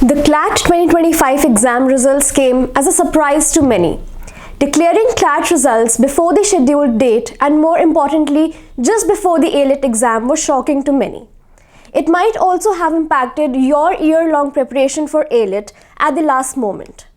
The CLAT 2025 exam results came as a surprise to many. Declaring CLAT results before the scheduled date and more importantly, just before the ALET exam was shocking to many. It might also have impacted your year-long preparation for ALET at the last moment.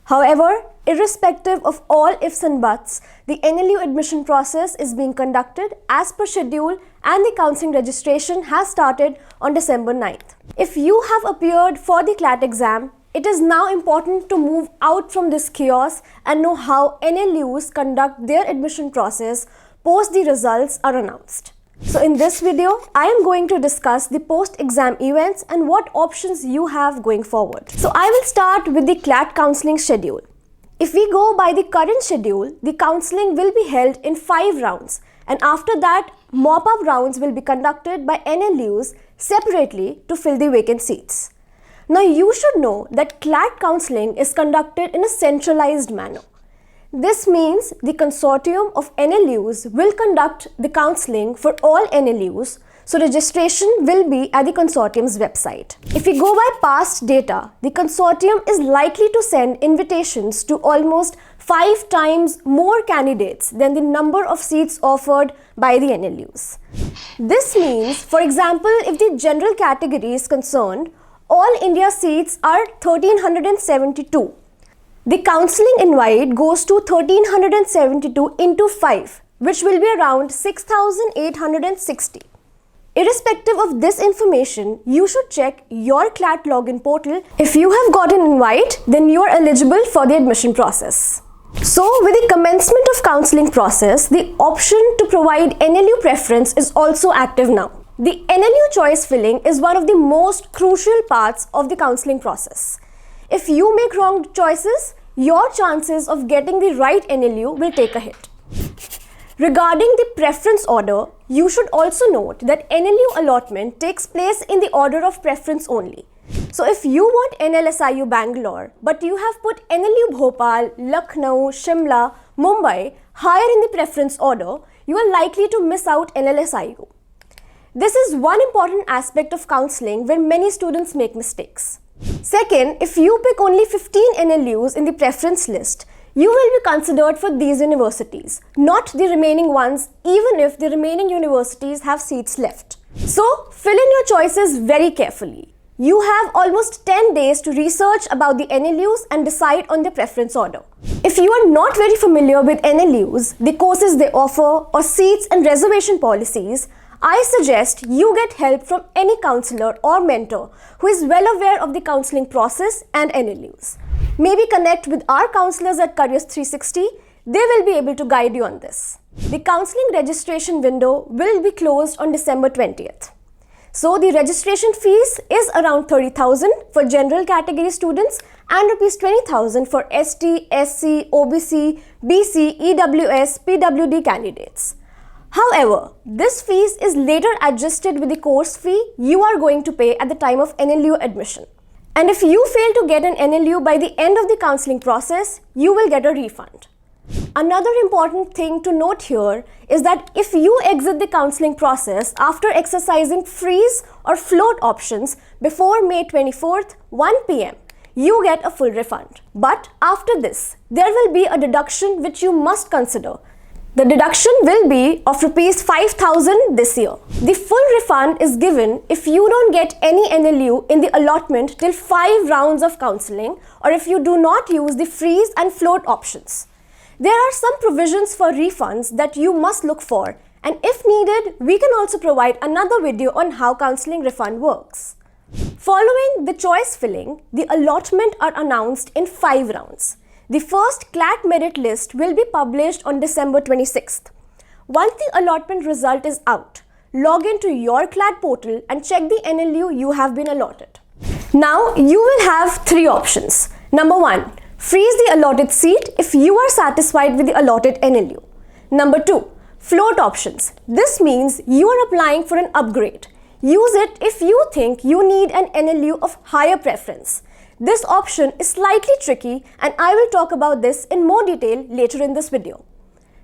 However, irrespective of all ifs and buts, the NLU admission process is being conducted as per schedule and the counselling registration has started on December 9th. If you have appeared for the CLAT exam, it is now important to move out from this chaos and know how NLUs conduct their admission process post the results are announced. So in this video, I am going to discuss the post-exam events and what options you have going forward. So I will start with the CLAT counselling schedule. If we go by the current schedule, the counselling will be held in 5 rounds, and after that, mop-up rounds will be conducted by NLUs separately to fill the vacant seats. Now you should know that CLAT counselling is conducted in a centralized manner. This means the consortium of NLUs will conduct the counselling for all NLUs, so registration will be at the consortium's website. If we go by past data, the consortium is likely to send invitations to almost 5 times more candidates than the number of seats offered by the NLUs. This means, for example, if the general category is concerned, all India seats are 1372. The counselling invite goes to 1372 into 5, which will be around 6860. Irrespective of this information, you should check your CLAT login portal. If you have got an invite, then you are eligible for the admission process. So, with the commencement of counselling process, the option to provide NLU preference is also active now. The NLU choice filling is one of the most crucial parts of the counselling process. If you make wrong choices, your chances of getting the right NLU will take a hit. Regarding the preference order, you should also note that NLU allotment takes place in the order of preference only. So if you want NLSIU Bangalore, but you have put NLU Bhopal, Lucknow, Shimla, Mumbai higher in the preference order, you are likely to miss out NLSIU. This is one important aspect of counselling where many students make mistakes. Second, if you pick only 15 NLUs in the preference list, you will be considered for these universities, not the remaining ones, even if the remaining universities have seats left. So, fill in your choices very carefully. You have almost 10 days to research about the NLUs and decide on the preference order. If you are not very familiar with NLUs, the courses they offer, or seats and reservation policies, I suggest you get help from any counselor or mentor who is well aware of the counselling process and NLUs. Maybe connect with our counselors at Careers 360. They will be able to guide you on this. The counselling registration window will be closed on December 20th. So the registration fees is around 30,000 for general category students and rupees 20,000 for ST, SC, OBC, BC, EWS, PWD candidates. However, this fees is later adjusted with the course fee you are going to pay at the time of NLU admission. And if you fail to get an NLU by the end of the counselling process, you will get a refund. Another important thing to note here is that if you exit the counselling process after exercising freeze or float options before May 24th, 1 p.m., you get a full refund. But after this, there will be a deduction which you must consider. The deduction will be of rupees 5,000 this year. The full refund is given if you don't get any NLU in the allotment till 5 rounds of counselling, or if you do not use the freeze and float options. There are some provisions for refunds that you must look for, and if needed, we can also provide another video on how counselling refund works. Following the choice filling, the allotment are announced in 5 rounds. The first CLAT merit list will be published on December 26th. Once the allotment result is out, log into your CLAT portal and check the NLU you have been allotted. Now, you will have 3 options. Number 1, freeze the allotted seat if you are satisfied with the allotted NLU. Number 2, float options. This means you are applying for an upgrade. Use it if you think you need an NLU of higher preference. This option is slightly tricky and I will talk about this in more detail later in this video.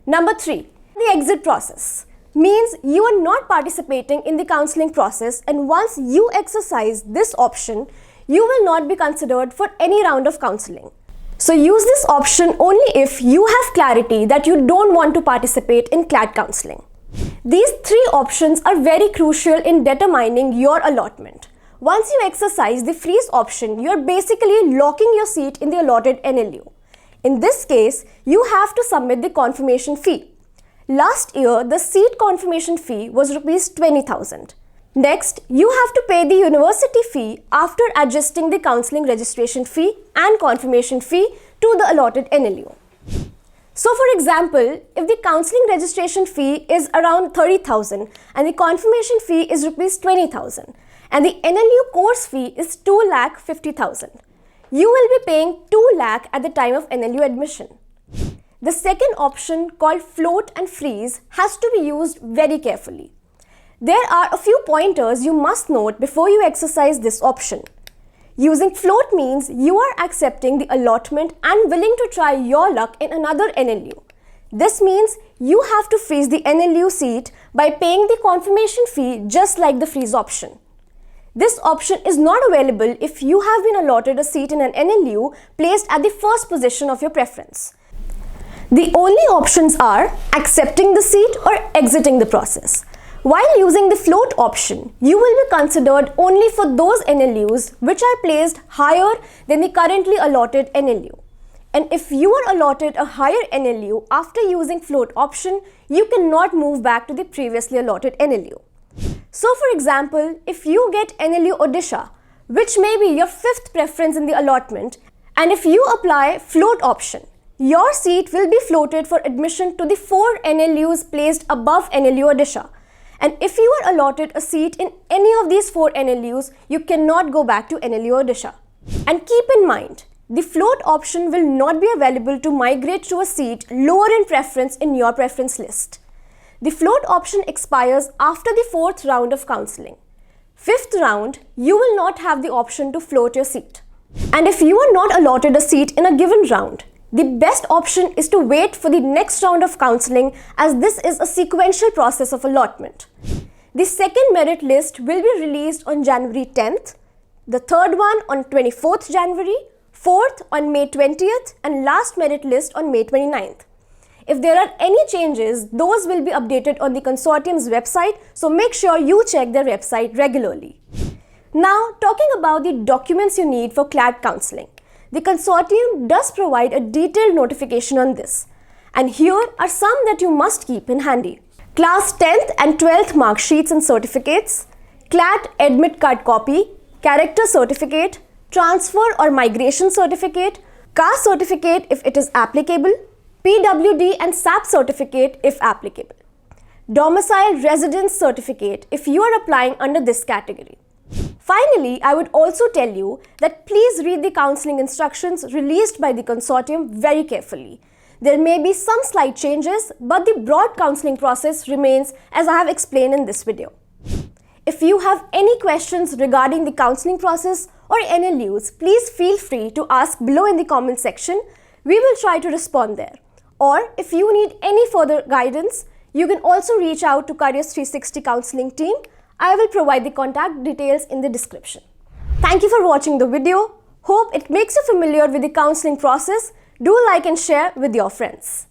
Number 3, the exit process. Means you are not participating in the counselling process, and once you exercise this option, you will not be considered for any round of counseling. So use this option only if you have clarity that you don't want to participate in CLAT counselling. These three options are very crucial in determining your allotment. Once you exercise the freeze option, you are basically locking your seat in the allotted NLU. In this case, you have to submit the confirmation fee. Last year, the seat confirmation fee was Rs 20,000. Next, you have to pay the university fee after adjusting the counselling registration fee and confirmation fee to the allotted NLU. So for example, if the counselling registration fee is around 30,000 and the confirmation fee is Rs 20,000 and the NLU course fee is 2,50,000, you will be paying 2 lakh at the time of NLU admission. The second option, called float and freeze, has to be used very carefully. There are a few pointers you must note before you exercise this option. Using float means you are accepting the allotment and willing to try your luck in another NLU. This means you have to freeze the NLU seat by paying the confirmation fee just like the freeze option. This option is not available if you have been allotted a seat in an NLU placed at the first position of your preference. The only options are accepting the seat or exiting the process. While using the float option, you will be considered only for those NLUs which are placed higher than the currently allotted NLU. And if you are allotted a higher NLU after using float option, you cannot move back to the previously allotted NLU. So for example, if you get NLU Odisha, which may be your 5th preference in the allotment, and if you apply float option, your seat will be floated for admission to the 4 NLUs placed above NLU Odisha. And if you are allotted a seat in any of these 4 NLUs, you cannot go back to NLU Odisha. And keep in mind, the float option will not be available to migrate to a seat lower in preference in your preference list. The float option expires after the 4th round of counselling. 5th round, you will not have the option to float your seat. And if you are not allotted a seat in a given round, the best option is to wait for the next round of counselling, as this is a sequential process of allotment. The second merit list will be released on January 10th, the third one on 24th January, 4th on May 20th, and last merit list on May 29th. If there are any changes, those will be updated on the consortium's website, so make sure you check their website regularly. Now, talking about the documents you need for CLAT counselling. The consortium does provide a detailed notification on this, and here are some that you must keep in handy. Class 10th and 12th mark sheets and certificates, CLAT admit card copy, character certificate, transfer or migration certificate, caste certificate if it is applicable, PWD and SAP certificate if applicable, domicile residence certificate if you are applying under this category. Finally, I would also tell you that please read the counselling instructions released by the consortium very carefully. There may be some slight changes, but the broad counselling process remains as I have explained in this video. If you have any questions regarding the counselling process or NLUs, please feel free to ask below in the comment section. We will try to respond there. Or if you need any further guidance, you can also reach out to Careers 360 counselling team. I will provide the contact details in the description. Thank you for watching the video. Hope it makes you familiar with the counselling process. Do like and share with your friends.